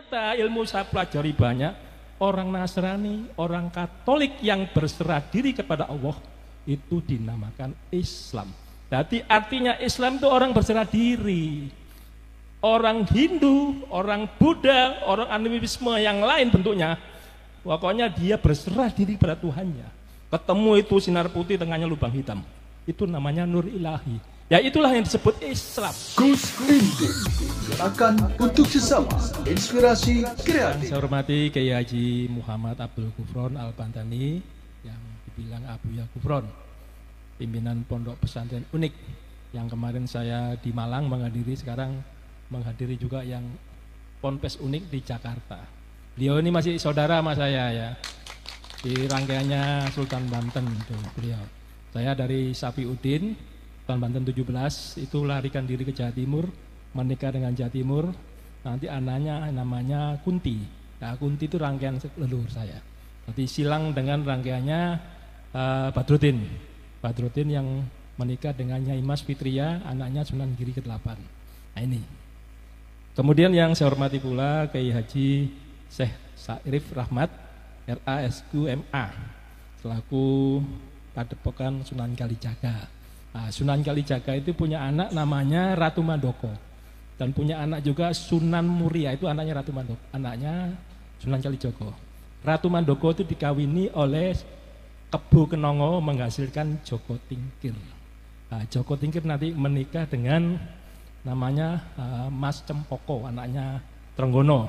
Ternyata ilmu saya pelajari banyak, orang Nasrani, orang Katolik yang berserah diri kepada Allah itu dinamakan Islam. Jadi artinya Islam itu orang berserah diri. Orang Hindu, orang Buddha, orang animisme yang lain bentuknya, pokoknya dia berserah diri pada Tuhannya. Ketemu itu sinar putih, tengahnya lubang hitam. Itu namanya nur ilahi. Ya itulah yang disebut Islam. Gus Linting, gerakan untuk sesama, inspirasi kreatif. Saya hormati Kiai Haji Muhammad Abdul Gufron Al-Bantani yang dibilang Abu Ya Gufron, pimpinan Pondok Pesantren Unik yang kemarin saya di Malang menghadiri, sekarang menghadiri juga yang Ponpes Unik di Jakarta. Beliau ini masih saudara sama saya ya, di rangkaiannya Sultan Banten itu beliau. Saya dari Safiuddin Sultan Banten 17 itu larikan diri ke Jawa Timur, menikah dengan Jawa Timur, nanti anaknya namanya Kunti. Nah, Kunti itu rangkaian leluhur saya. Nanti silang dengan rangkaiannya Badruddin yang menikah dengan Nyai Mas Fitria, anaknya Sunan Giri ke-8. Nah ini. Kemudian yang saya hormati pula Kiai Haji Syekh Sa'rif Rahmat RASQMA selaku Padepokan Sunan Kalijaga. Nah, Sunan Kalijaga itu punya anak namanya Ratu Mandoko dan punya anak juga Sunan Muria, itu anaknya Ratu Mandoko, anaknya Sunan Kalijogo. Ratu Mandoko itu dikawini oleh Kebo Kenongo menghasilkan Joko Tingkir. Nah, Joko Tingkir nanti menikah dengan namanya Mas Cempoko, anaknya Trenggono.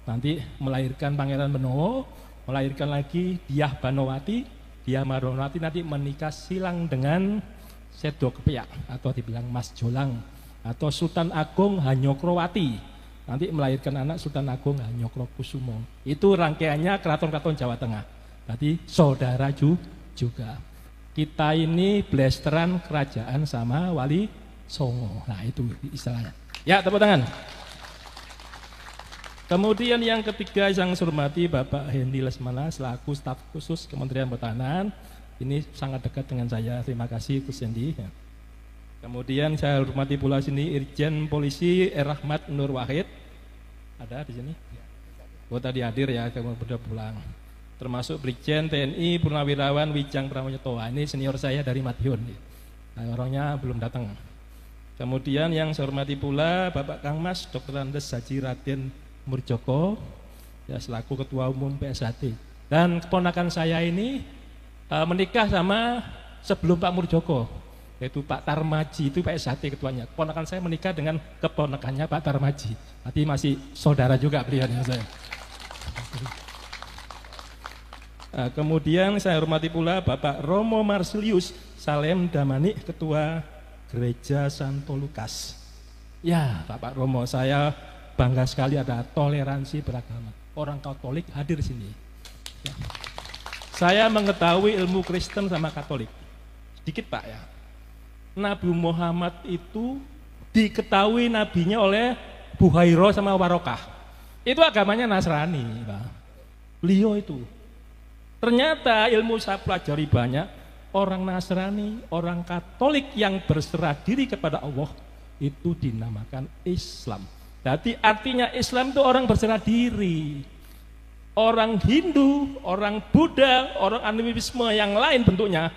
Nanti melahirkan Pangeran Benowo, melahirkan lagi Diah Banowati, Diah Maronowati, nanti menikah silang dengan Sedo Kepiak atau dibilang Mas Jolang, atau Sultan Agung Hanyokrowati, nanti melahirkan anak Sultan Agung Hanyokro Kusumo. Itu rangkaiannya keraton-keraton Jawa Tengah. Jadi saudara juga. Kita ini blasteran kerajaan sama Wali Songo. Nah itu istilahnya. Ya, tepuk tangan. Kemudian yang ketiga yang saya hormati Bapak Hendy Lesmana selaku staf khusus Kementerian Pertahanan. Ini sangat dekat dengan saya. Terima kasih Gus Hendy. Kemudian saya hormati pula sini Irjen Polisi Rahmat Nur Wahid. Ada di sini? Oh tadi hadir ya, kamu sudah pulang. Termasuk Brigjen TNI Purnawirawan Wijang Pramoyoto. Ini senior saya dari Madiun. Nah, orangnya belum datang. Kemudian yang saya hormati pula Bapak Kang Mas Dr. Andes Haji Raden Murjoko ya, selaku Ketua Umum PSHT. Dan keponakan saya ini menikah sama sebelum Pak Murjoko, yaitu Pak Tarmaji, itu PSHT ketuanya. Keponakan saya menikah dengan keponakannya Pak Tarmaji. Nanti masih saudara juga beliau dengan saya. Kemudian saya hormati pula Bapak Romo Marsilius Salem Damani, Ketua Gereja Santo Lukas. Ya, Bapak Romo, saya bangga sekali ada toleransi beragama. Orang Katolik hadir di sini. Ya. Saya mengetahui ilmu Kristen sama Katolik. Sedikit Pak ya. Nabi Muhammad itu diketahui nabinya oleh Buhairo sama Warokah. Itu agamanya Nasrani Pak. Beliau itu. Ternyata ilmu saya pelajari banyak, orang Nasrani, orang Katolik yang berserah diri kepada Allah itu dinamakan Islam. Jadi artinya Islam itu orang berserah diri. Orang Hindu, orang Buddha, orang animisme yang lain bentuknya,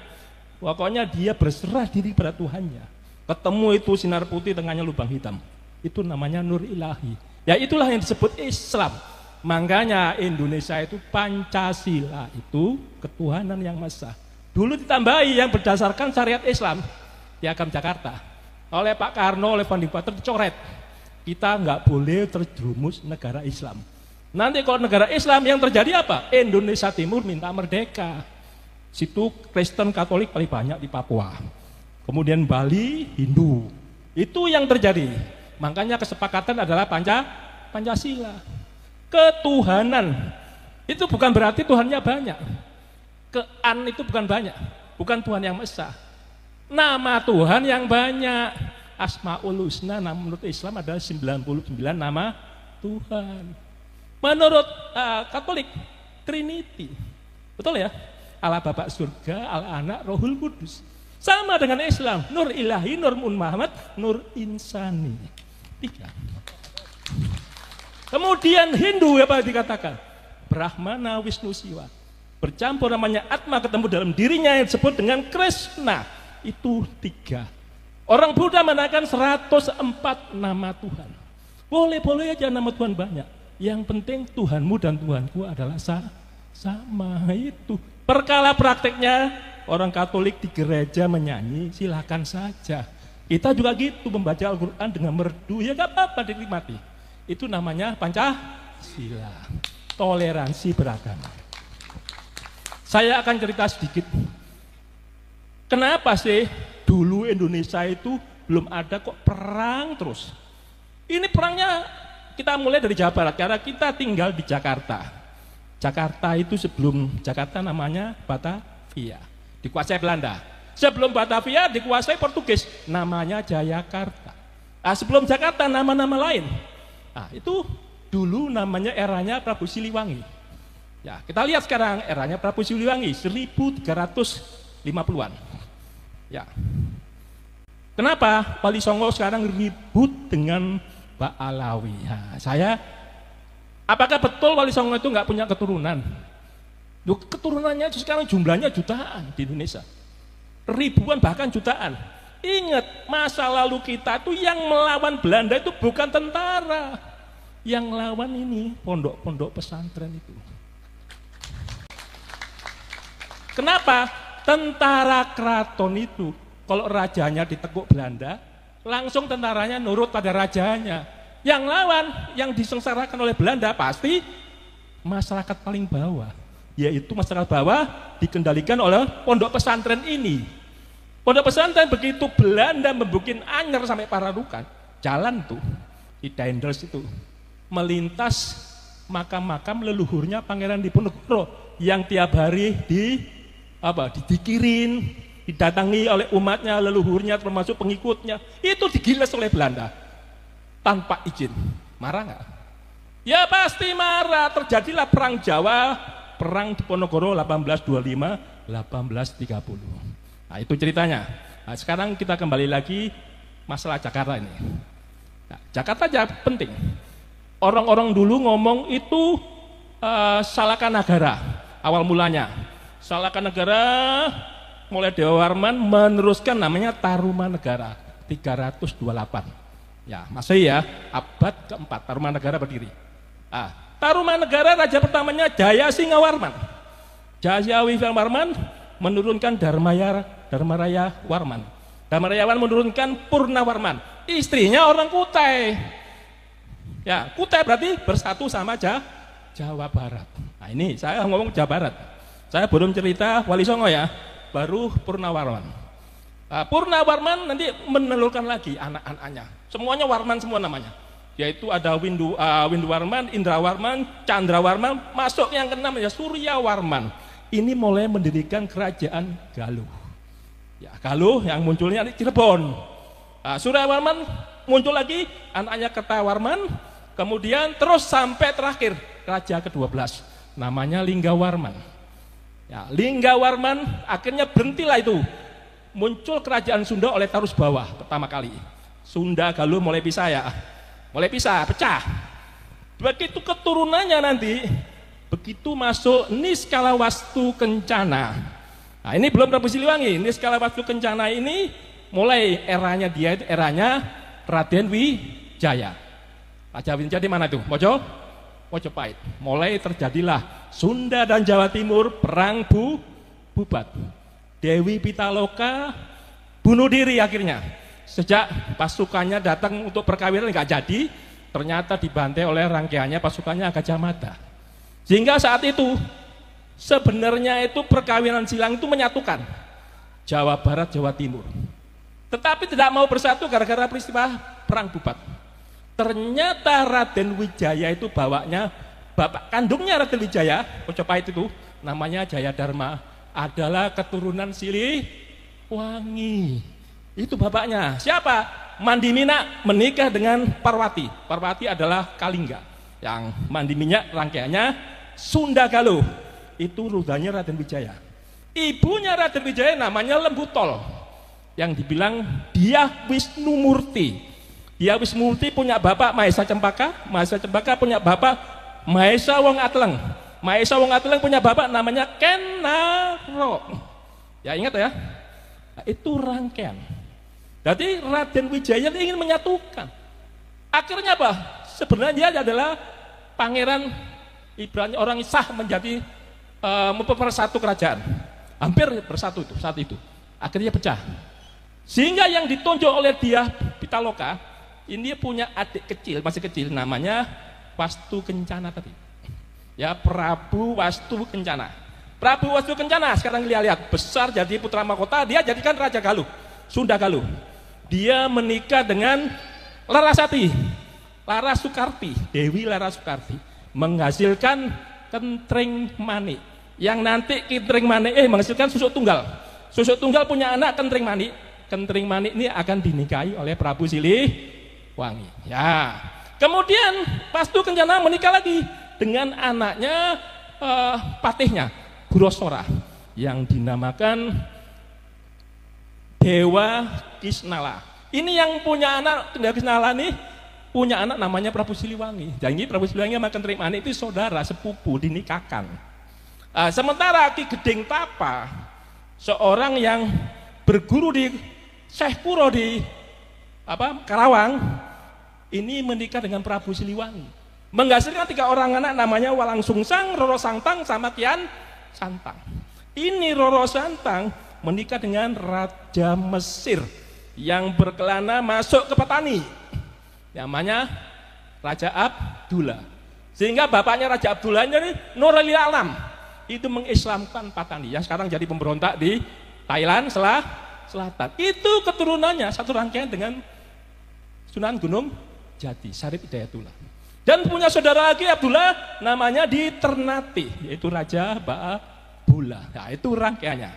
pokoknya dia berserah diri pada Tuhannya. Ketemu itu sinar putih, tengahnya lubang hitam. Itu namanya nur ilahi. Ya itulah yang disebut Islam. Makanya Indonesia itu Pancasila itu ketuhanan yang Maha Esa. Dulu ditambahi yang berdasarkan syariat Islam, Piagam Jakarta. Oleh Pak Karno, oleh Founding Father dicoret. Kita nggak boleh terjerumus negara Islam. Nanti kalau negara Islam yang terjadi apa? Indonesia Timur minta merdeka. Situ Kristen Katolik paling banyak di Papua. Kemudian Bali Hindu. Itu yang terjadi. Makanya kesepakatan adalah Pancasila. Ketuhanan. Itu bukan berarti Tuhannya banyak. Kean itu bukan banyak. Bukan Tuhan yang Maha Esa. Nama Tuhan yang banyak. Asmaul Husna menurut Islam adalah 99 nama Tuhan. Menurut Katolik, Trinity. Betul ya? Allah Bapa Surga, Allah Anak, Rohul Kudus. Sama dengan Islam, Nur Ilahi, Nur Muhammad, Nur Insani. 3. Kemudian Hindu apa dikatakan? Brahmana, Wisnu, Siwa. Bercampur namanya Atma, ketemu dalam dirinya yang disebut dengan Krishna. Itu 3. Orang Buddha menaikkan 104 nama Tuhan. Boleh-boleh aja nama Tuhan banyak. Yang penting Tuhanmu dan Tuhanku adalah sama. Itu. Perkara prakteknya orang Katolik di gereja menyanyi, silakan saja. Kita juga gitu membaca Al-Quran dengan merdu, ya gak apa-apa dinikmati. Itu namanya Pancasila, toleransi beragama. Saya akan cerita sedikit. Kenapa sih dulu Indonesia itu belum ada kok perang terus? Ini perangnya kita mulai dari Jawa Barat, karena kita tinggal di Jakarta. Jakarta itu sebelum Jakarta namanya Batavia, dikuasai Belanda. Sebelum Batavia dikuasai Portugis, namanya Jayakarta. Nah, sebelum Jakarta nama-nama lain. Nah, itu dulu namanya eranya Prabu Siliwangi. Ya, kita lihat sekarang eranya Prabu Siliwangi 1350-an. Ya. Kenapa Wali Songo sekarang ribut dengan Pak Alawi? Nah, apakah betul Wali Songo itu nggak punya keturunan? Loh, keturunannya sekarang jumlahnya jutaan di Indonesia. Ribuan bahkan jutaan. Ingat, masa lalu kita tuh yang melawan Belanda itu bukan tentara. Yang lawan ini pondok-pondok pesantren itu. Kenapa? Tentara keraton itu kalau rajanya ditekuk Belanda, langsung tentaranya nurut pada rajanya. Yang lawan, yang disengsarakan oleh Belanda pasti masyarakat paling bawah, yaitu masyarakat bawah dikendalikan oleh pondok pesantren ini. Pondok pesantren begitu Belanda membuat anyar sampai Pararukan, jalan tuh di Dendels itu melintas makam-makam leluhurnya Pangeran Diponegoro yang tiap hari didikirin, didatangi oleh umatnya, leluhurnya termasuk pengikutnya, itu digiles oleh Belanda tanpa izin. Marah nggak? Ya pasti marah. Terjadilah perang Jawa, perang Diponegoro 1825-1830. Nah, itu ceritanya. Nah, sekarang kita kembali lagi masalah Jakarta ini. Nah, Jakarta aja penting. Orang-orang dulu ngomong itu Salakanagara awal mulanya. Salakanagara mulai Dewa Warman meneruskan namanya Tarumanegara 328. Ya, Masehi ya, abad keempat Tarumanegara berdiri. Tarumanegara raja pertamanya Jaya Singawarman. Jaya Warman menurunkan Dharmaraya Warman. Dharmaraya Warman menurunkan Purnawarman. Istrinya orang Kutai. Ya, Kutai berarti bersatu sama Jawa Barat. Nah, ini saya ngomong Jawa Barat. Saya belum cerita Wali Songo ya, baru Purnawarman. Purnawarman nanti menelurkan lagi anak-anaknya. Semuanya Warman semua namanya. Yaitu ada Windu Warman, Indra Warman, Chandra Warman, masuk yang keenam ya Surya Warman. Ini mulai mendirikan kerajaan Galuh. Ya, Galuh yang munculnya di Cirebon. Surya Warman muncul lagi, anaknya Kertawarman, kemudian terus sampai terakhir raja ke-12 namanya Linggawarman. Ya, Linggawarman akhirnya berhentilah itu. Muncul kerajaan Sunda oleh Tarus Bawah pertama kali. Sunda Galuh mulai pisah ya. Mulai pisah, pecah. Begitu keturunannya nanti, begitu masuk Niskalawastu Kencana. Nah, ini belum Prabu Siliwangi. Niskalawastu Kencana ini mulai eranya dia itu eranya Raden Wijaya. Raja Wijaya di mana tuh? Mojopahit. Mulai terjadilah Sunda dan Jawa Timur perang bubat. Dewi Pitaloka bunuh diri akhirnya. Sejak pasukannya datang untuk perkawinan nggak jadi, ternyata dibantai oleh rangkaiannya pasukannya Gajah Mada. Sehingga saat itu sebenarnya itu perkawinan silang itu menyatukan Jawa Barat, Jawa Timur. Tetapi tidak mau bersatu gara-gara peristiwa perang bubat. Ternyata Raden Wijaya itu bawanya bapak kandungnya Raden Wijaya, Mojopahit itu namanya Jayadharma, adalah keturunan Siliwangi. Itu bapaknya. Siapa? Mandimina menikah dengan Parwati. Parwati adalah Kalingga. Yang Mandimina rangkaiannya Sunda Galuh. Itu rudanya Raden Wijaya. Ibunya Raden Wijaya namanya Lembutol. Yang dibilang dia Wisnu Murti. Dia wis multi punya bapak Mahesa Cempaka, Mahesa Cempaka punya bapak Mahesa Wong Atleng. Mahesa Wong Atleng punya bapak namanya Kenaro. Ya ingat ya. Nah, itu rangkaian. Jadi Raden Wijaya ingin menyatukan. Akhirnya apa? Sebenarnya dia adalah pangeran, ibaratnya orang sah menjadi mempersatu kerajaan. Hampir bersatu itu saat itu. Akhirnya pecah. Sehingga yang ditunjuk oleh dia Pitaloka ini punya adik kecil, masih kecil, namanya Wastu Kencana tadi. Ya, Prabu Wastu Kencana. Prabu Wastu Kencana sekarang lihat besar jadi putra mahkota, dia jadikan Raja Galuh, Sunda Galuh. Dia menikah dengan Larasati, Larasukarti, Dewi Larasukarti, menghasilkan Kentring Manik. Yang nanti Kentring Manik menghasilkan Susuk Tunggal. Susuk Tunggal punya anak Kentring Manik. Kentring Manik ini akan dinikahi oleh Prabu Siliwangi. Ya. Kemudian Wastu Kencana menikah lagi dengan anaknya patihnya Burosora yang dinamakan Dewa Kisnala. Ini yang punya anak Dewa Kisnala nih punya anak namanya Prabu Siliwangi. Jadi Prabu Siliwangi sama Kentring Manik itu saudara sepupu dinikahkan. Sementara Ki Gedeng Tapa, seorang yang berguru di Syekh Kuro di Karawang, ini menikah dengan Prabu Siliwangi, menghasilkan 3 orang anak namanya Walang Sungsang, Roro Santang, sama Kian Santang. Ini Roro Santang menikah dengan Raja Mesir yang berkelana masuk ke petani, namanya Raja Abdullah. Sehingga bapaknya Raja Abdullah ini Nurul Alam itu mengislamkan petani yang sekarang jadi pemberontak di Thailand Selatan. Itu keturunannya satu rangkaian dengan Sunan Gunung Jati, Syarif Hidayatullah. Dan punya saudara lagi Abdullah namanya di Ternate, yaitu Raja Ba'abula. Nah, itu rangkaiannya.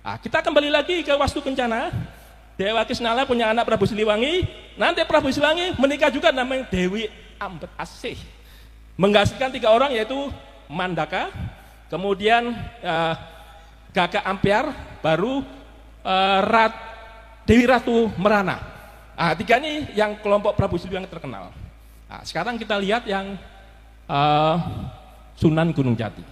Nah, kita kembali lagi ke Wastu Kencana. Dewa Kisnala punya anak Prabu Siliwangi. Nanti Prabu Siliwangi menikah juga namanya Dewi Ambet Asih. Menghasilkan 3 orang yaitu Mandaka, kemudian Gagak Ampiar, baru Dewi Ratu Merana. Nah, 3 ini yang kelompok Prabu Siliwangi terkenal. Nah, sekarang kita lihat yang Sunan Gunung Jati.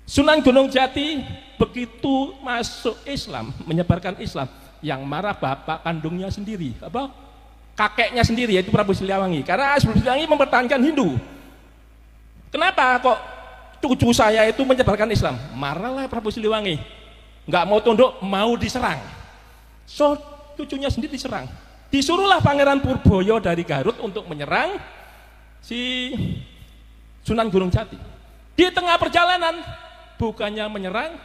Sunan Gunung Jati begitu masuk Islam, menyebarkan Islam, yang marah bapak kandungnya sendiri, kakeknya sendiri, yaitu Prabu Siliwangi. Karena Prabu Siliwangi mempertahankan Hindu. Kenapa kok cucu saya itu menyebarkan Islam? Marahlah Prabu Siliwangi, nggak mau tunduk, mau diserang. So cucunya sendiri diserang. Disuruhlah Pangeran Purboyo dari Garut untuk menyerang si Sunan Gunung Jati. Di tengah perjalanan bukannya menyerang,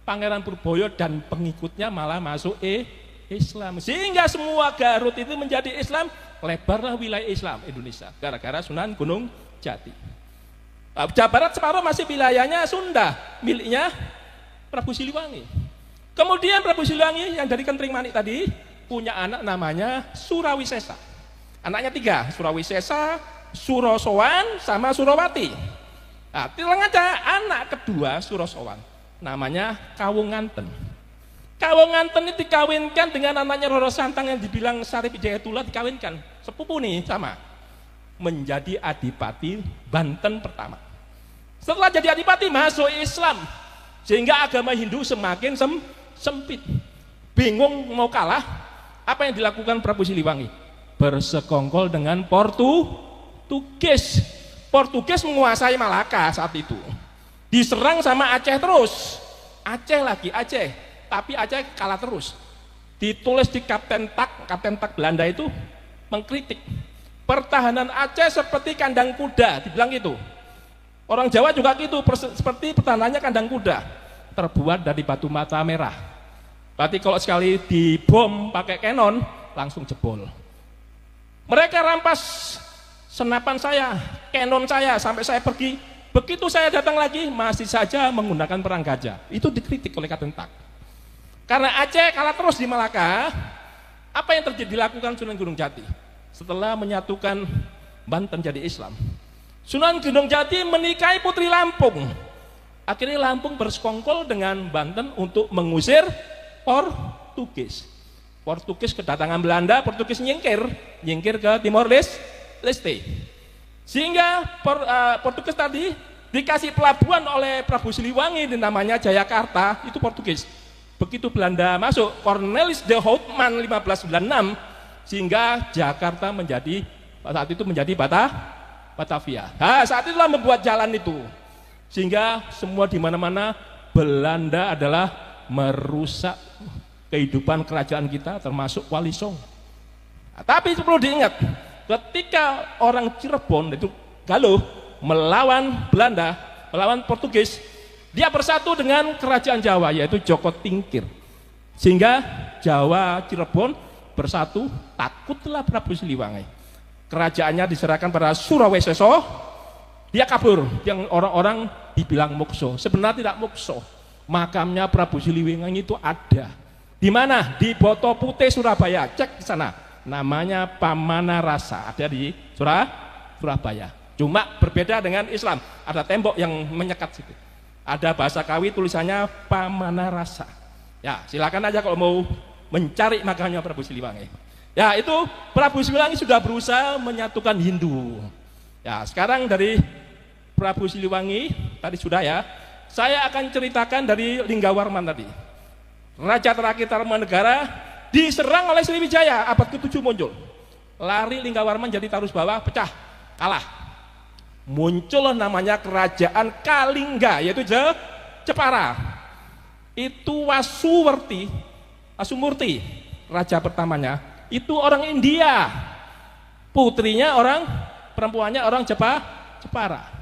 Pangeran Purboyo dan pengikutnya malah masuk Islam. Sehingga semua Garut itu menjadi Islam, lebarlah wilayah Islam Indonesia gara-gara Sunan Gunung Jati. Jawa Barat separuh masih wilayahnya Sunda, miliknya Prabu Siliwangi. Kemudian Prabu Siliwangi yang dari Kentring Manik tadi punya anak namanya Surawisesa. Anaknya 3, Surawisesa, Surosowan, sama Surawati. Nah, tilang aja anak kedua Surosowan, namanya Kawunganten. Kawunganten ini dikawinkan dengan anaknya Roro Santang yang dibilang Syarif Hidayatullah, dikawinkan sepupu nih sama, menjadi Adipati Banten pertama. Setelah jadi Adipati masuk Islam, sehingga agama Hindu semakin sempit. Bingung mau kalah, apa yang dilakukan Prabu Siliwangi? Bersekongkol dengan Portugis. Portugis menguasai Malaka saat itu. Diserang sama Aceh terus. Aceh lagi, Aceh. Tapi Aceh kalah terus. Ditulis di Kapten Tak Belanda itu mengkritik. Pertahanan Aceh seperti kandang kuda, dibilang gitu. Orang Jawa juga gitu, seperti pertahanannya kandang kuda. Terbuat dari batu mata merah. Berarti kalau sekali dibom pakai kanon, langsung jebol. Mereka rampas senapan saya, kanon saya, sampai saya pergi. Begitu saya datang lagi, masih saja menggunakan perang gajah. Itu dikritik oleh Kapten Tak. Karena Aceh kalah terus di Malaka, apa yang terjadi dilakukan Sunan Gunung Jati? Setelah menyatukan Banten jadi Islam, Sunan Gunung Jati menikahi Putri Lampung. Akhirnya Lampung bersekongkol dengan Banten untuk mengusir Portugis. Portugis kedatangan Belanda, Portugis nyingkir ke Timor Leste. Sehingga Portugis tadi dikasih pelabuhan oleh Prabu Siliwangi namanya Jayakarta, itu Portugis. Begitu Belanda masuk, Cornelis de Houtman 1596, sehingga Jakarta saat itu menjadi Batavia. Nah, saat itulah membuat jalan itu. Sehingga semua di mana-mana Belanda adalah merusak kehidupan kerajaan kita, termasuk Wali Songo. Nah, tapi perlu diingat, ketika orang Cirebon itu Galuh melawan Belanda, melawan Portugis, dia bersatu dengan kerajaan Jawa yaitu Joko Tingkir, sehingga Jawa Cirebon bersatu. Takutlah Prabu Siliwangi, kerajaannya diserahkan pada Suraweseso, dia kabur, yang orang-orang dibilang mukso, sebenarnya tidak mukso. Makamnya Prabu Siliwangi itu ada di mana? Di Boto Putih, Surabaya. Cek di sana, namanya Pamanarasa, ada di Surabaya. Cuma berbeda dengan Islam, ada tembok yang menyekat situ, ada bahasa Kawi tulisannya Pamanarasa. Ya, silakan aja kalau mau mencari makamnya Prabu Siliwangi. Ya, itu Prabu Siliwangi sudah berusaha menyatukan Hindu. Ya, sekarang dari Prabu Siliwangi tadi sudah ya. Saya akan ceritakan dari Linggawarman tadi. Raja terakhir Tarumanegara diserang oleh Sriwijaya, abad ke-7 muncul. Lari Linggawarman jadi Tarus Bawah, pecah, kalah. Muncul namanya kerajaan Kalingga, yaitu Jepara. Itu Wasumurti, raja pertamanya, itu orang India. Putrinya perempuannya orang Jepara.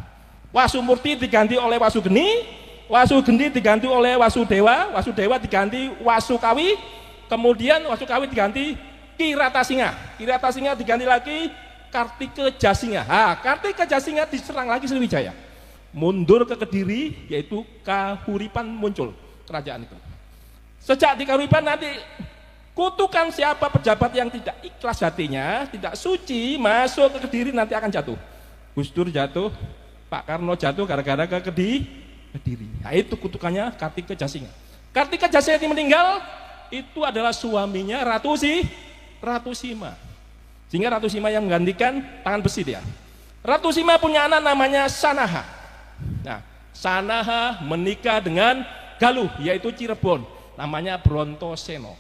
Wasumurti diganti oleh Wasugeni, Wasugeni diganti oleh Wasudewa, Wasudewa diganti Wasukawi, kemudian Wasukawi diganti Kiratasinga, Kiratasinga diganti lagi Kartika Jasinga. Kartika Jasinga diserang lagi Sriwijaya, mundur ke Kediri, yaitu Kahuripan muncul kerajaan itu. Sejak di Kahuripan nanti kutukan siapa pejabat yang tidak ikhlas hatinya, tidak suci, masuk ke Kediri nanti akan jatuh. Gus Dur jatuh, Pak Karno jatuh gara-gara ke Kediri. Nah, itu kutukannya Kartika Jasinga. Kartika Jasinga yang meninggal itu adalah suaminya Ratu Sima. Sehingga Ratu Sima yang menggantikan tangan besi dia. Ratu Sima punya anak namanya Sanaha. Nah, Sanaha menikah dengan Galuh, yaitu Cirebon, namanya Brontoseno.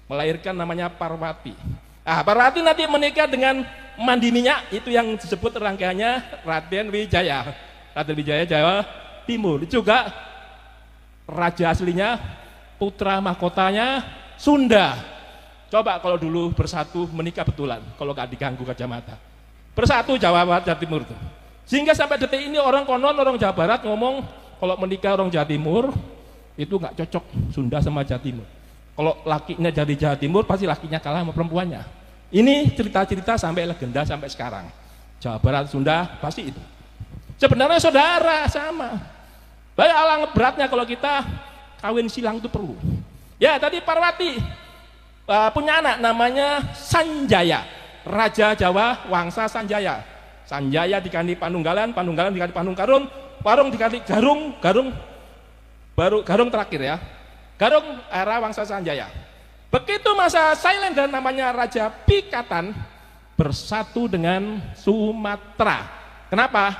Melahirkan namanya Parwati. Parwati nanti menikah dengan Mandi Minyak, itu yang disebut rangkaiannya Raden Wijaya. Raden Wijaya Jawa Timur. Juga raja aslinya, putra mahkotanya Sunda. Coba kalau dulu bersatu menikah betulan, kalau gak diganggu kacamata. Bersatu Jawa Barat, Jawa Timur tuh. Sehingga sampai detik ini orang Jawa Barat ngomong kalau menikah orang Jawa Timur itu gak cocok Sunda sama Jawa Timur. Kalau lakinya jadi Jawa Timur pasti lakinya kalah sama perempuannya. Ini cerita-cerita sampai legenda sampai sekarang. Jawa Barat, Sunda pasti itu. Sebenarnya saudara sama. Banyak alang beratnya kalau kita kawin silang itu perlu. Ya tadi Parwati punya anak namanya Sanjaya, Raja Jawa Wangsa Sanjaya. Sanjaya diganti Panunggalan, Panunggalan diganti Panungkarung, Parung diganti Garung, baru Garung terakhir ya. Garung era Wangsa Sanjaya. Begitu masa Silent dan namanya Raja Pikatan bersatu dengan Sumatera. Kenapa?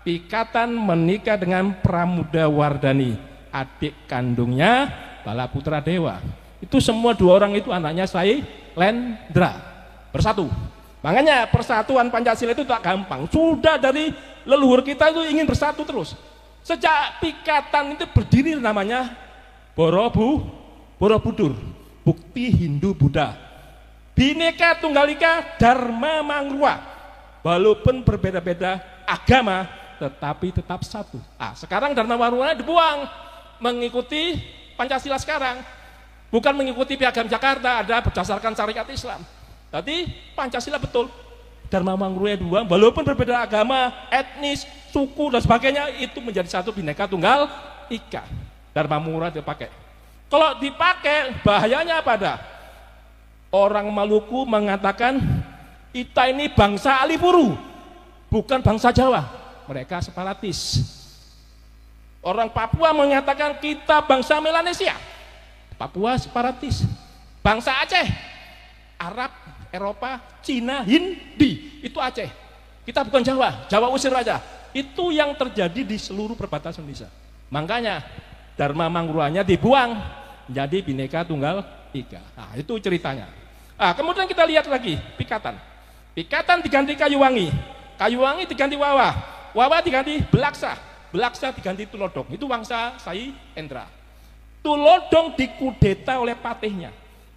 Pikatan menikah dengan Pramudawardhani, adik kandungnya Balaputra Dewa. Itu semua dua orang itu anaknya Sailendra bersatu. Makanya persatuan Pancasila itu tak gampang. Sudah dari leluhur kita itu ingin bersatu terus. Sejak Pikatan itu berdiri namanya Borobudur, bukti Hindu Buddha. Bhinneka Tunggal Ika Dharma Mangrua. Walaupun berbeda-beda agama, tetapi tetap satu. Sekarang Dharma Mangrua dibuang, mengikuti Pancasila sekarang. Bukan mengikuti Piagam Jakarta, ada berdasarkan syariat Islam. Tadi Pancasila betul, Dharma Mangrua dua, walaupun berbeda agama, etnis, suku dan sebagainya, itu menjadi satu Bhinneka Tunggal Ika. Dharma Mangrua dipakai. Kalau dipakai, bahayanya apa ada? Orang Maluku mengatakan kita ini bangsa Alipuru, bukan bangsa Jawa. Mereka separatis. Orang Papua mengatakan kita bangsa Melanesia. Papua separatis. Bangsa Aceh Arab, Eropa, Cina, Hindi, itu Aceh. Kita bukan Jawa, Jawa usir aja. Itu yang terjadi di seluruh perbatasan Indonesia. Makanya Dharma Mangruanya dibuang jadi Bhinneka Tunggal Ika. Nah, itu ceritanya. Kemudian kita lihat lagi Pikatan. Pikatan diganti Kayuwangi, Kayuwangi diganti Wawa, Wawa diganti Belaksa, Belaksa diganti Tulodong. Itu Wangsa Sai Endra. Tulodong dikudeta oleh patihnya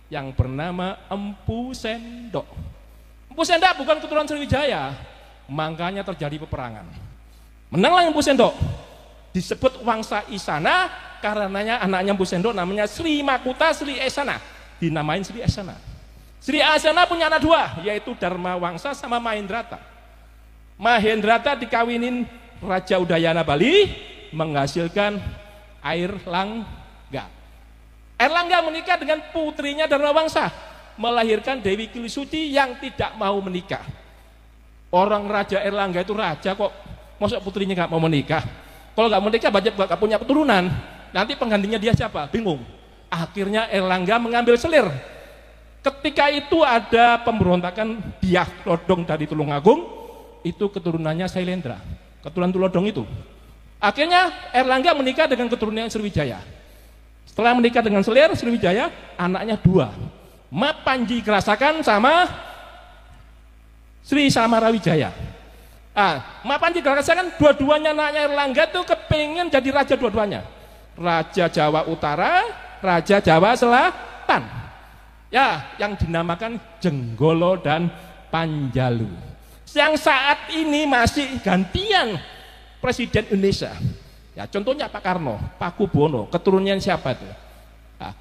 yang bernama Empu Sendok. Empu Sendok bukan keturunan Sriwijaya, makanya terjadi peperangan. Menanglah Empu Sendok. Disebut Wangsa Isana karenanya anaknya Empu Sendok namanya Sri Makuta Sri Esana, dinamain Sri Esana. Sri Esana punya anak dua, yaitu Dharma Wangsa sama Mahendrata. Mahendrata dikawinin Raja Udayana Bali, menghasilkan Airlangga. Airlangga menikah dengan putrinya Dharma Wangsa, melahirkan Dewi Kilisuti yang tidak mau menikah. Orang Raja Airlangga itu raja kok, masa putrinya nggak mau menikah? Kalau nggak menikah, nggak punya keturunan, nanti penggantinya dia siapa? Bingung. Akhirnya Airlangga mengambil selir. Ketika itu ada pemberontakan Diah Lodong dari Tulungagung, itu keturunannya Sailendra, keturunan Tulodong itu. Akhirnya Airlangga menikah dengan keturunan Sriwijaya. Setelah menikah dengan selir Sriwijaya, anaknya dua, Mapanji Kerasakan sama Sri Samarawijaya. Mapanji Kerasakan dua-duanya anaknya Airlangga tuh kepengen jadi raja dua-duanya. Raja Jawa Utara, Raja Jawa Selatan. Ya, yang dinamakan Jenggolo dan Panjalu. Yang saat ini masih gantian Presiden Indonesia. Ya, contohnya Pak Karno, Paku Buwono, keturunannya siapa itu?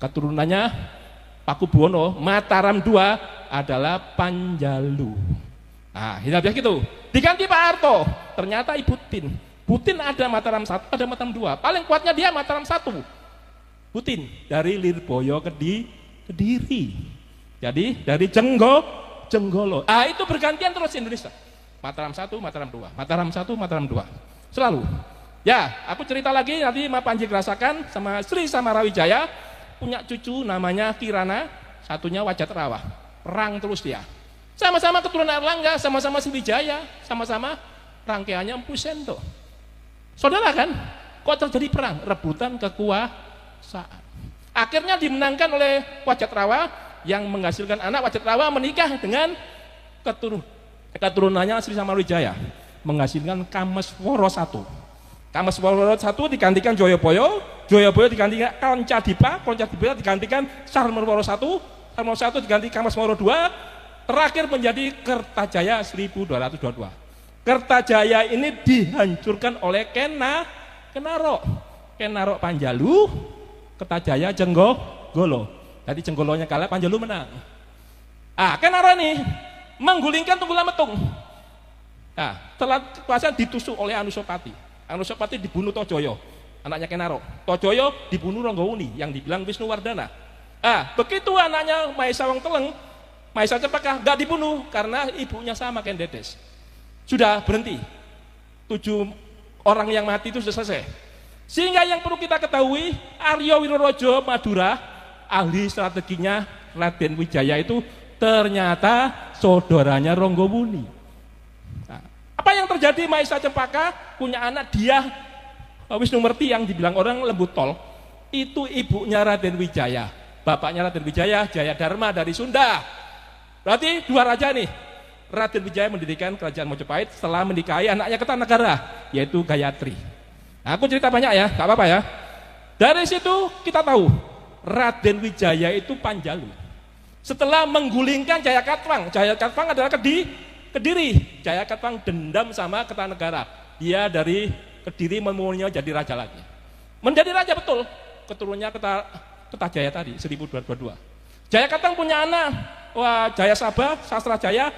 Keturunannya Paku Buwono, Mataram II adalah Panjalu. Ini habis gitu. Diganti Pak Harto, ternyata Ibu Tin. Butin ada Mataram 1, ada Mataram 2. Paling kuatnya dia Mataram 1. Butin dari Lirboyo Kediri. Jadi dari Jenggolo. Itu bergantian terus Indonesia. Mataram 1, Mataram 2. Mataram 1, Mataram 2. Selalu. Ya, aku cerita lagi nanti Mapanji Kerasakan sama Sri Samarawijaya punya cucu namanya Kirana, satunya Wajatarawa. Perang terus dia. Sama-sama keturunan Airlangga, sama-sama Sriwijaya, sama-sama rangkaiannya Empu Sendok. Saudara kan? Kok terjadi perang? Rebutan kekuasaan. Akhirnya dimenangkan oleh Wajatarawa yang menghasilkan anak. Wajatarawa menikah dengan keturunannya Sri Samarawijaya, menghasilkan Kameswara I. Kameswara I digantikan Joyoboyo, Joyoboyo digantikan Koncadipa, Koncadipa digantikan Sarmawaro I, Sarmawaro I diganti Kameswara II, terakhir menjadi Kertajaya 1222. Kertajaya ini dihancurkan oleh Kenaro Panjalu, Kertajaya Jenggolo. Jadi Jenggolonya kalah, Panjalu menang. Kenaro ini menggulingkan Tunggul Ametung. Setelah kekuasaan ditusuk oleh Anusapati. Anusapati dibunuh Tojoyo, anaknya Kenaro. Tojoyo dibunuh Ronggowuni yang dibilang Wisnuwardana. Begitu anaknya Maesa Wongteleng, Maesa Cempaka nggak dibunuh karena ibunya sama Kendedes. Sudah berhenti. 7 orang yang mati itu sudah selesai. Sehingga yang perlu kita ketahui, Aryo Wirorojo Madura, ahli strateginya Raden Wijaya itu ternyata saudaranya Ronggowuni. Apa yang terjadi? Maesa Cempaka punya anak dia Wisnumerti yang dibilang orang lembut tol, itu ibunya Raden Wijaya. Bapaknya Raden Wijaya, Jayadharma dari Sunda. Berarti 2 raja nih. Raden Wijaya mendirikan kerajaan Mojopahit setelah menikahi anaknya Kertanegara, yaitu Gayatri. Aku cerita banyak ya, gak apa-apa ya. Dari situ kita tahu Raden Wijaya itu Panjalu. Setelah menggulingkan Jayakatwang, Jayakatwang adalah Kediri. Jayakatwang dendam sama Kertanegara. Dia dari Kediri memulainya jadi raja lagi. Menjadi raja betul. Keturunannya Kertajaya tadi 1222. Jayakatwang punya anak, Jayasabha, Sastrajaya,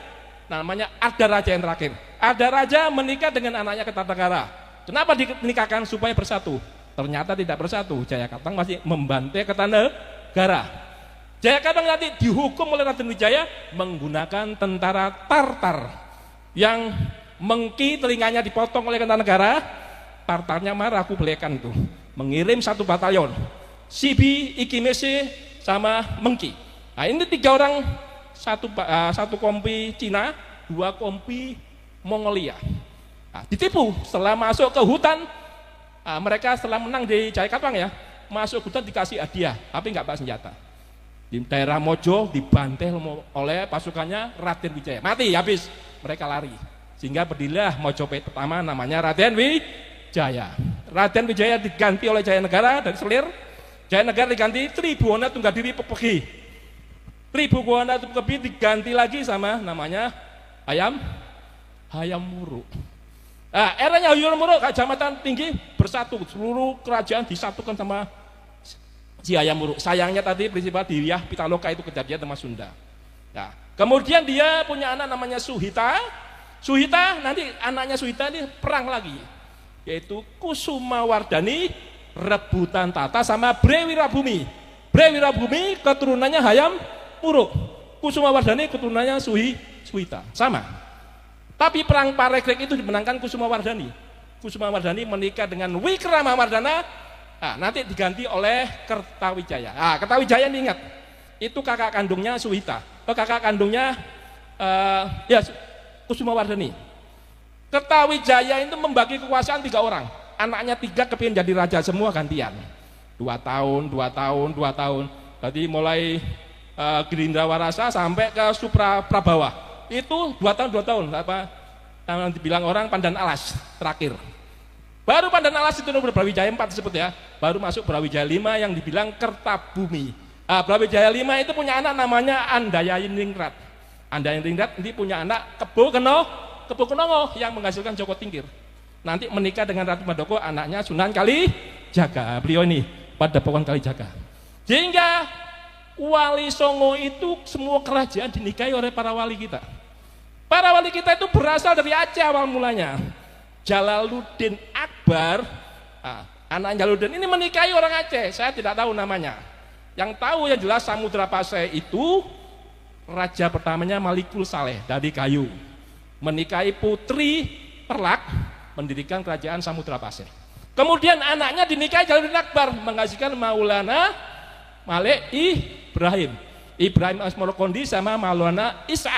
namanya Arda Raja yang terakhir. Arda Raja menikah dengan anaknya Kertanegara. Kenapa dinikahkan? Supaya bersatu. Ternyata tidak bersatu. Jayakatwang masih membantai Kertanegara. Jayakatwang nanti dihukum oleh Raden Wijaya menggunakan tentara Tartar yang mengki telinganya dipotong oleh Kertanegara. Tartarnya marah, aku belikan itu, mengirim 1 batalion Sibi, Ikimese sama Mengki. Ini 3 orang satu kompi Cina, 2 kompi Mongolia. Nah, ditipu setelah masuk ke hutan, mereka setelah menang di Jaya Katwang ya, masuk hutan dikasih hadiah, tapi nggak bawa senjata. Di daerah Mojo dibantai oleh pasukannya Raden Wijaya, mati habis, mereka lari. Sehingga berdirilah Mojopahit pertama namanya Raden Wijaya. Raden Wijaya diganti oleh Jayanegara dari Selir. Jayanegara diganti Tribhuwana Tunggadiri Pepegi. Tribhuwana Pepegi diganti lagi sama namanya Hayam Muruk. Nah, eranya Hayam Muruk, Kecamatan Tinggi bersatu, seluruh kerajaan disatukan sama si Hayam Muruk. Sayangnya tadi peristiwa di Wiyah Pitaloka itu kejadian sama Sunda. Nah, kemudian dia punya anak namanya Suhita. Suhita, nanti anaknya Suhita ini perang lagi, yaitu Kusumawardhani rebutan tata sama Brewirabhumi. Brewirabhumi keturunannya Hayam Muruk, Kusumawardhani keturunannya Suhita, sama. Tapi perang Parekrek itu dimenangkan Kusumawardhani. Kusumawardhani menikah dengan Wikramawardhana, nanti diganti oleh Kertawijaya. Kertawijaya ini ingat, itu kakak kandungnya Suhita, kakak kandungnya Kusumawardhani. Kertawijaya itu membagi kekuasaan 3 orang, anaknya 3 kepingin jadi raja semua gantian, 2 tahun. Jadi mulai Girindrawaraza sampai ke Supraprabawa itu 2 tahun, apa yang dibilang orang Pandan Alas terakhir. Baru Pandan Alas itu Brawijaya 4 disebut ya, baru masuk Brawijaya 5 yang dibilang Kertabumi. Brawijaya 5 itu punya anak namanya Andayiningrat. Andayiningrat ini punya anak Kebo Kenongo yang menghasilkan Joko Tingkir. Nanti menikah dengan Ratu Mandoko, anaknya Sunan Kalijaga. Beliau ini Padepokan Kalijaga. Sehingga Wali Songo itu semua kerajaan dinikahi oleh para wali kita. Para wali kita itu berasal dari Aceh awal mulanya. Jalaluddin Akbar, anak Jalaluddin ini menikahi orang Aceh, saya tidak tahu namanya. Yang tahu yang jelas Samudra Pasai itu raja pertamanya Malikul Saleh dari kayu, menikahi putri Perlak, mendirikan kerajaan Samudra Pasai. Kemudian anaknya dinikahi Jalaluddin Akbar, menghasilkan Maulana Malik Ibrahim Asmorokondi sama Maulana Isa.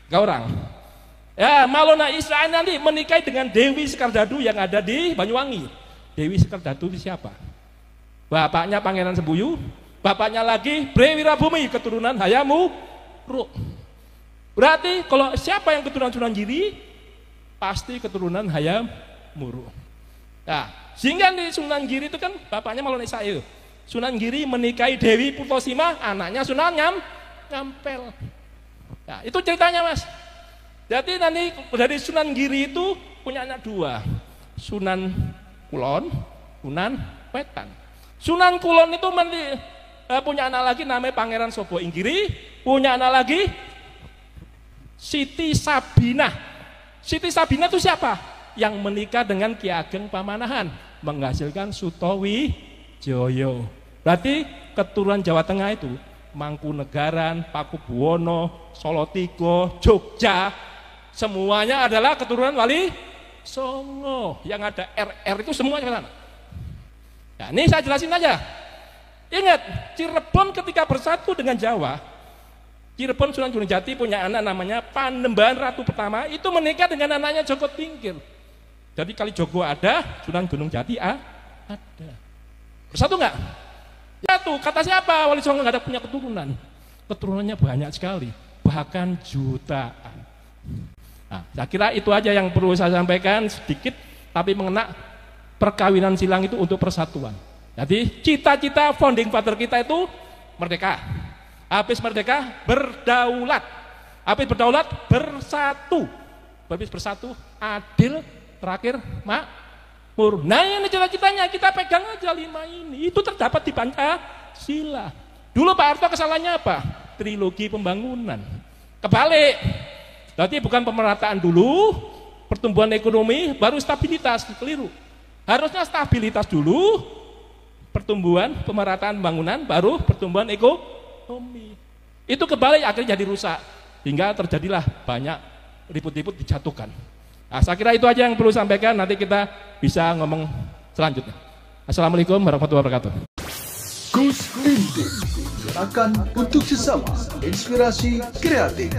Gak orang. Ya, Maulana Isa nanti menikahi dengan Dewi Sekardadu yang ada di Banyuwangi. Dewi Sekardadu itu siapa? Bapaknya Pangeran Sembuyu, bapaknya lagi Brewirabhumi keturunan Hayam Muruk. Berarti kalau siapa yang keturunan Sunan Giri, pasti keturunan Hayam Muruk. Nah, sehingga di Sunan Giri itu kan bapaknya Maulana Isa. Sunan Giri menikahi Dewi Purtosima, anaknya Sunan Nyampel. Nah, itu ceritanya Mas. Jadi nanti dari Sunan Giri itu punya anak 2, Sunan Kulon, Sunan Wetan. Sunan Kulon itu punya anak lagi namanya Pangeran Sobo Inggiri, punya anak lagi Siti Sabinah. Siti Sabinah itu siapa? Yang menikah dengan Ki Ageng Pamanahan, menghasilkan Sutowijoyo. Berarti keturunan Jawa Tengah itu Mangkunegaran, Pakubuwono, Solotigo, Jogja, semuanya adalah keturunan Wali Songo. Yang ada RR itu semuanya ke sana. Nah, ini saya jelasin aja. Ingat, Cirebon ketika bersatu dengan Jawa, Cirebon Sunan Gunung Jati punya anak namanya Panembahan Ratu Pertama, itu menikah dengan anaknya Joko Tingkir. Jadi kali Joko ada, Sunan Gunung Jati ada. Bersatu enggak? Satu, kata siapa? Wali Songo nggak ada punya keturunan. Keturunannya banyak sekali, bahkan jutaan. Nah, saya kira itu aja yang perlu saya sampaikan sedikit, tapi mengena perkawinan silang itu untuk persatuan. Jadi cita-cita founding father kita itu merdeka. Habis merdeka berdaulat. Habis berdaulat bersatu. Habis bersatu adil, terakhir makmur. Nah, ini cita-citanya kita pegang aja 5 ini. Itu terdapat di Pancasila. Dulu Pak Harto kesalahannya apa? Trilogi pembangunan. Kebalik. Berarti bukan pemerataan dulu, pertumbuhan ekonomi, baru stabilitas. Keliru. Harusnya stabilitas dulu, pertumbuhan, pemerataan pembangunan, baru pertumbuhan ekonomi. Itu kebalik, akhirnya jadi rusak. Hingga terjadilah banyak ribut-ribut dijatuhkan. Nah, saya kira itu aja yang perlu sampaikan, nanti kita bisa ngomong selanjutnya. Assalamualaikum warahmatullahi wabarakatuh. Gus Linting gerakan untuk sesama inspirasi kreatif.